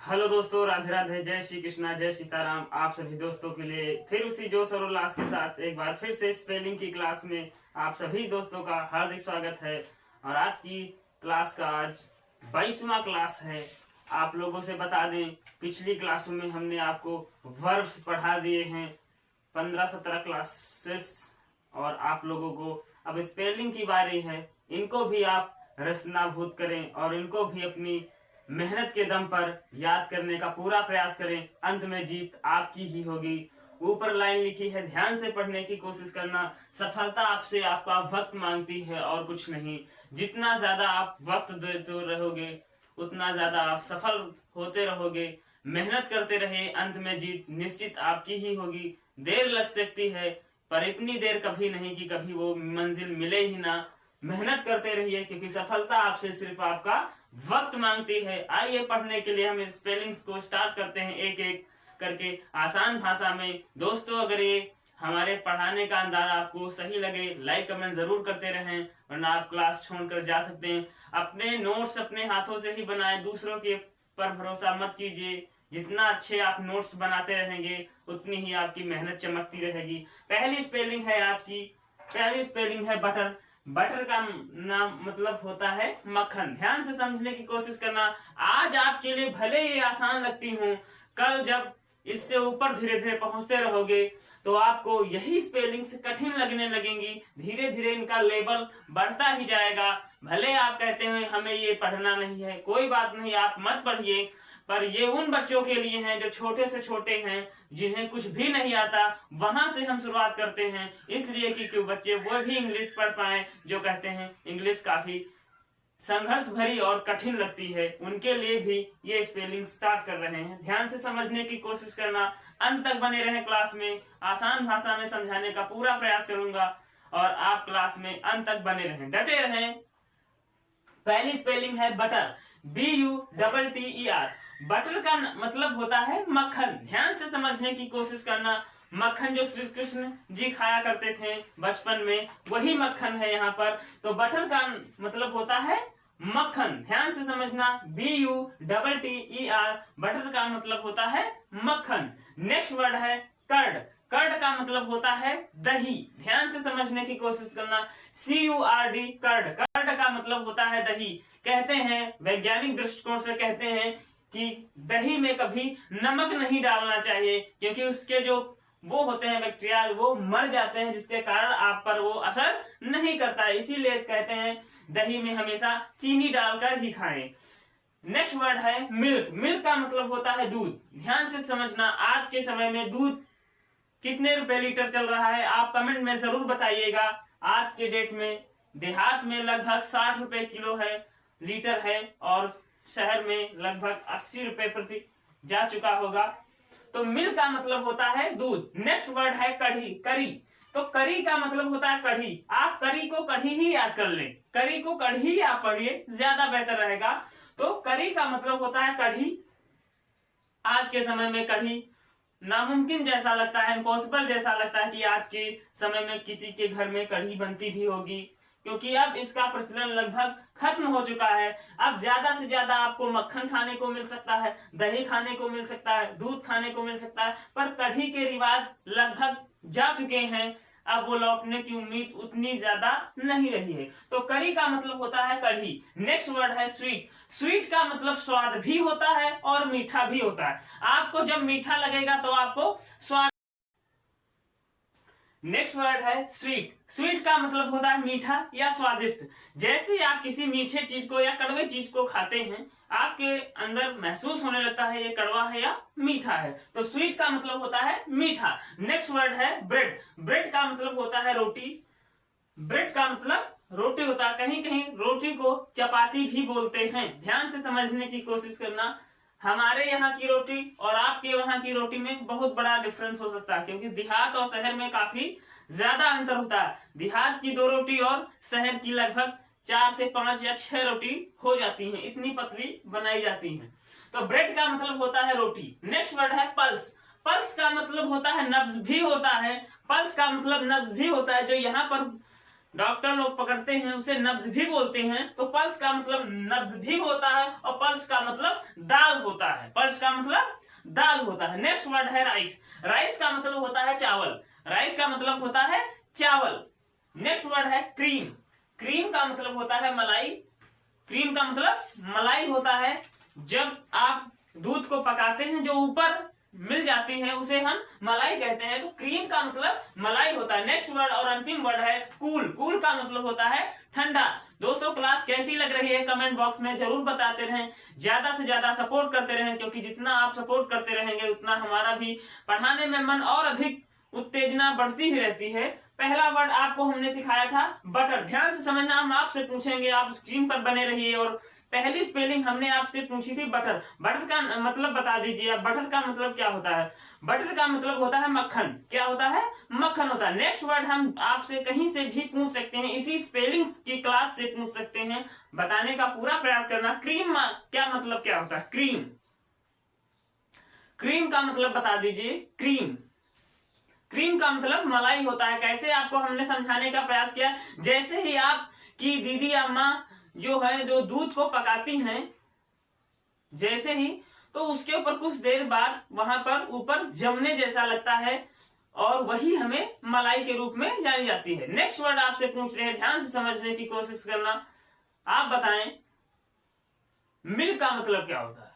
Hello दोस्तों, राधे राधे, जय श्री कृष्णा, जय सीताराम। आप सभी दोस्तों के लिए फिर उसी जोश और उल्लास के साथ एक बार फिर से स्पेलिंग की क्लास में आप सभी दोस्तों का हार्दिक स्वागत है। और आज की क्लास का आज 22वां क्लास है। आप लोगों से बता दें, पिछली क्लासों में हमने आपको वर्ब्स पढ़ा दिए हैं 15-17 क्लासेस, और आप लोगों को अब स्पेलिंग की बारी है। इनको भी आप रचनाभूत करें और इनको भी अपनी मेहनत के दम पर याद करने का पूरा प्रयास करें। अंत में जीत आपकी ही होगी। ऊपर लाइन लिखी है, ध्यान से पढ़ने की कोशिश करना। सफलता आपसे आपका वक्त मांगती है और कुछ नहीं। जितना ज्यादा आप वक्त देते रहोगे उतना ज्यादा आप सफल होते रहोगे। मेहनत करते रहे, अंत में जीत निश्चित आपकी ही होगी। देर लग सकती है पर इतनी देर कभी नहीं कि कभी वो मंजिल मिले ही ना। मेहनत करते रहिए क्योंकि सफलता आपसे सिर्फ आपका वक्त मांगती है। आइए पढ़ने के लिए हम स्पेलिंग्स को स्टार्ट करते हैं एक एक करके आसान भाषा में। दोस्तों, अगर ये हमारे पढ़ाने का अंदाजा आपको सही लगे, लाइक कमेंट जरूर करते रहें, वरना आप क्लास छोड़कर जा सकते हैं। अपने नोट्स अपने हाथों से ही बनाएं, दूसरों के पर भरोसा मत कीजिए। जितना अच्छे आप नोट्स बनाते रहेंगे उतनी ही आपकी मेहनत चमकती रहेगी। पहली स्पेलिंग है आज की, पहली स्पेलिंग है बटर। बटर का नाम मतलब होता है मक्खन। ध्यान से समझने की कोशिश करना। आज आपके लिए भले ये आसान लगती हूँ, कल जब इससे ऊपर धीरे धीरे पहुंचते रहोगे तो आपको यही स्पेलिंग से कठिन लगने लगेंगी। धीरे धीरे इनका लेवल बढ़ता ही जाएगा। भले आप कहते हैं हमें ये पढ़ना नहीं है, कोई बात नहीं, आप मत पढ़िए, पर ये उन बच्चों के लिए हैं जो छोटे से छोटे हैं, जिन्हें कुछ भी नहीं आता। वहां से हम शुरुआत करते हैं, इसलिए कि बच्चे वो भी इंग्लिश पढ़ पाए जो कहते हैं इंग्लिश काफी संघर्ष भरी और कठिन लगती है। उनके लिए भी ये स्पेलिंग स्टार्ट कर रहे हैं। ध्यान से समझने की कोशिश करना, अंत तक बने रहें क्लास में। आसान भाषा में समझाने का पूरा प्रयास करूंगा और आप क्लास में अंत तक बने रहें, डटे रहें। पहली स्पेलिंग है बटर, BUTTER। बटर का मतलब होता है मक्खन। ध्यान से समझने की कोशिश करना। मक्खन जो श्री कृष्ण जी खाया करते थे बचपन में, वही मक्खन है यहाँ पर। तो बटर का मतलब होता है मक्खन। ध्यान से समझना, BUTTER। बटर का मतलब होता है मक्खन। नेक्स्ट वर्ड है कर्ड। कर्ड का मतलब होता है दही। ध्यान से समझने की कोशिश करना, CURD, कर्ड। कर्ड का मतलब होता है दही। कहते हैं, वैज्ञानिक दृष्टिकोण से कहते हैं कि दही में कभी नमक नहीं डालना चाहिए, क्योंकि उसके जो वो होते हैं बैक्टीरिया, वो मर जाते हैं, जिसके कारण आप पर वो असर नहीं करता है। इसीलिए कहते हैं दही में हमेशा चीनी डालकर ही खाएं। नेक्स्ट वर्ड है मिल्क। मिल्क का मतलब होता है दूध। ध्यान से समझना, आज के समय में दूध कितने रुपए लीटर चल रहा है आप कमेंट में जरूर बताइएगा। आज के डेट में देहात में लगभग 60 रुपए किलो है, लीटर है, और शहर में लगभग 80 रुपए प्रति जा चुका होगा। तो मिल्क का मतलब होता है दूध। नेक्स्ट वर्ड है कढ़ी, करी। तो करी का मतलब होता है कढ़ी। आप करी को कढ़ी ही याद कर लें, करी को कढ़ी ही आप पढ़िए, ज्यादा बेहतर रहेगा। तो करी का मतलब होता है कढ़ी। आज के समय में कढ़ी नामुमकिन जैसा लगता है, इम्पॉसिबल जैसा लगता है कि आज के समय में किसी के घर में कढ़ी बनती भी होगी, क्योंकि अब इसका प्रचलन लगभग खत्म हो चुका है। अब ज्यादा से ज्यादा आपको मक्खन खाने को मिल सकता है, दही खाने को मिल सकता है, दूध खाने को मिल सकता है, पर कढ़ी के रिवाज लगभग जा चुके हैं। अब वो लौटने की उम्मीद उतनी ज्यादा नहीं रही है। तो करी का मतलब होता है कढ़ी। नेक्स्ट वर्ड है स्वीट। स्वीट का मतलब स्वाद भी होता है और मीठा भी होता है। आपको जब मीठा लगेगा तो आपको स्वाद। नेक्स्ट वर्ड है स्वीट। स्वीट का मतलब होता है मीठा या स्वादिष्ट। जैसे आप किसी मीठे चीज को या कड़वे चीज को खाते हैं, आपके अंदर महसूस होने लगता है ये कड़वा है या मीठा है। तो स्वीट का मतलब होता है मीठा। नेक्स्ट वर्ड है ब्रेड। ब्रेड का मतलब होता है रोटी। ब्रेड का मतलब रोटी होता है। कहीं कहीं रोटी को चपाती भी बोलते हैं। ध्यान से समझने की कोशिश करना। हमारे यहाँ की रोटी और आपके वहां की रोटी में बहुत बड़ा डिफरेंस हो सकता है, क्योंकि देहात और शहर में काफी ज्यादा अंतर होता है। देहात की 2 रोटी और शहर की लगभग 4 से 5 या 6 रोटी हो जाती हैं, इतनी पतली बनाई जाती हैं। तो ब्रेड का मतलब होता है रोटी। नेक्स्ट वर्ड है पल्स। पल्स का मतलब होता है नब्ज भी होता है। पल्स का मतलब नब्ज भी होता है। जो यहाँ पर डॉक्टर लोग पकड़ते हैं उसे नब्ज भी बोलते हैं। तो पल्स का मतलब नब्ज भी होता है और पल्स का मतलब दाल होता है। पल्स का मतलब दाल होता है। नेक्स्ट वर्ड है राइस। राइस का मतलब होता है चावल। राइस का मतलब होता है चावल। नेक्स्ट वर्ड है क्रीम। क्रीम का मतलब होता है मलाई। क्रीम का मतलब मलाई होता है। जब आप दूध को पकाते हैं जो ऊपर मिल जाती है उसे हम मलाई कहते हैं। तो क्रीम का मतलब मलाई होता है। नेक्स्ट वर्ड और अंतिम वर्ड है कूल। कूल का मतलब होता है ठंडा। दोस्तों क्लास कैसी लग रही है कमेंट बॉक्स में जरूर बताते रहें। ज्यादा से ज्यादा सपोर्ट करते रहें, क्योंकि जितना आप सपोर्ट करते रहेंगे उतना हमारा भी पढ़ाने में मन और अधिक उत्तेजना बढ़ती ही रहती है। पहला वर्ड आपको हमने सिखाया था बटर। ध्यान से समझना, हम आपसे पूछेंगे, आप स्क्रीन पर बने रहिए। और पहली स्पेलिंग हमने आपसे पूछी थी बटर। बटर का मतलब बता दीजिए आप, बटर का मतलब क्या होता है? बटर का मतलब होता है मक्खन। क्या होता है? मक्खन होता है। नेक्स्ट वर्ड हम आपसे कहीं से भी पूछ सकते हैं, इसी स्पेलिंग की क्लास से पूछ सकते हैं, बताने का पूरा प्रयास करना। क्रीम क्या मतलब क्या होता है? क्रीम। क्रीम का मतलब बता दीजिए। क्रीम। क्रीम का मतलब मलाई होता है। कैसे आपको हमने समझाने का प्रयास किया, जैसे ही आप की दीदी अम्मा जो है जो दूध को पकाती हैं, जैसे ही तो उसके ऊपर कुछ देर बाद वहां पर ऊपर जमने जैसा लगता है और वही हमें मलाई के रूप में जानी जाती है। नेक्स्ट वर्ड आपसे पूछ रहे हैं, ध्यान से समझने की कोशिश करना। आप बताएं मिल्क का मतलब क्या होता है?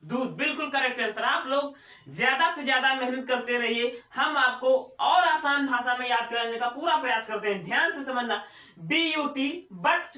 दूध। बिल्कुल करेक्ट आंसर। आप लोग ज्यादा से ज्यादा मेहनत करते रहिए, हम आपको और आसान भाषा में याद कराने का पूरा प्रयास करते हैं। ध्यान से समझना। BUT but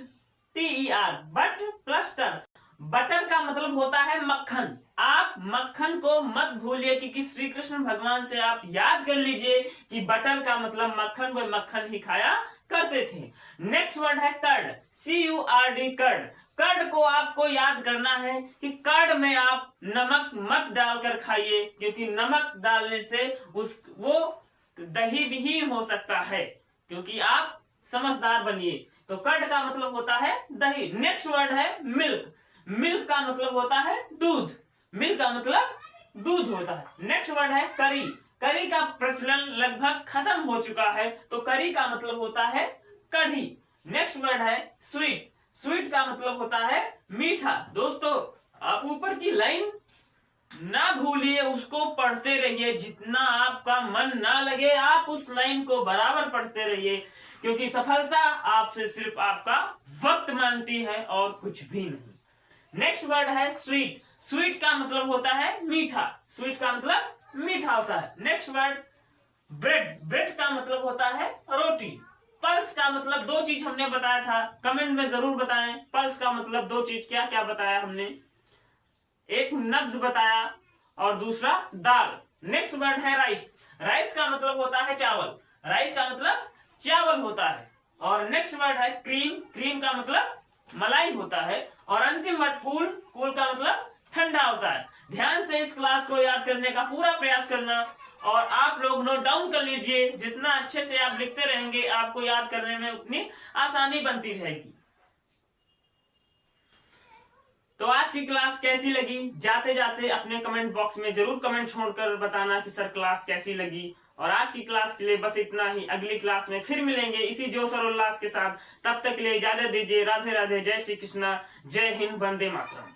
TER but plus टर। बटर का मतलब होता है मक्खन। आप मक्खन को मत भूलिए, क्योंकि श्री कृष्ण भगवान से आप याद कर लीजिए कि बटर का मतलब मक्खन, वे मक्खन ही खाया करते थे। नेक्स्ट वर्ड है कर्ड। CURD curd. कर्ड को आपको याद करना है कि कर्ड में आप नमक मत डालकर खाइए, क्योंकि नमक डालने से वो दही विहीन हो सकता है, क्योंकि आप समझदार बनिए। तो कर्ड का मतलब होता है दही। नेक्स्ट वर्ड है मिल्क। मिल्क का मतलब होता है दूध। मिल्क का मतलब दूध होता है। नेक्स्ट वर्ड है करी। करी का प्रचलन लगभग खत्म हो चुका है, तो करी का मतलब होता है कढ़ी। नेक्स्ट वर्ड है स्वीट। स्वीट का मतलब होता है मीठा। दोस्तों आप ऊपर की लाइन ना भूलिए, उसको पढ़ते रहिए। जितना आपका मन ना लगे आप उस लाइन को बराबर पढ़ते रहिए, क्योंकि सफलता आपसे सिर्फ आपका वक्त मांगती है और कुछ भी नहीं। नेक्स्ट वर्ड है स्वीट। स्वीट का मतलब होता है मीठा। स्वीट का मतलब मीठा होता है। Next word bread. ब्रेड का मतलब होता है रोटी। पल्स का मतलब दो चीज हमने बताया था, कमेंट में जरूर बताएं पल्स का मतलब दो चीज क्या क्या बताया हमने। एक नब्ज बताया और दूसरा दाल। नेक्स्ट वर्ड है राइस। राइस का मतलब होता है चावल। राइस का मतलब चावल होता है। और नेक्स्ट वर्ड है क्रीम। क्रीम का मतलब मलाई होता है। और अंतिम वर्ड कूल। कूल का मतलब ठंडा होता है। ध्यान से इस क्लास को याद करने का पूरा प्रयास करना, और आप लोग नोट डाउन कर लीजिए। जितना अच्छे से आप लिखते रहेंगे आपको याद करने में उतनी आसानी बनती रहेगी। तो आज की क्लास कैसी लगी, जाते जाते अपने कमेंट बॉक्स में जरूर कमेंट छोड़कर बताना कि सर क्लास कैसी लगी। और आज की क्लास के लिए बस इतना ही। अगली क्लास में फिर मिलेंगे इसी जोश और उल्लास के साथ। तब तक के लिए इजाजत दीजिए। राधे राधे, जय श्री कृष्णा, जय हिंद, वंदे मातरम।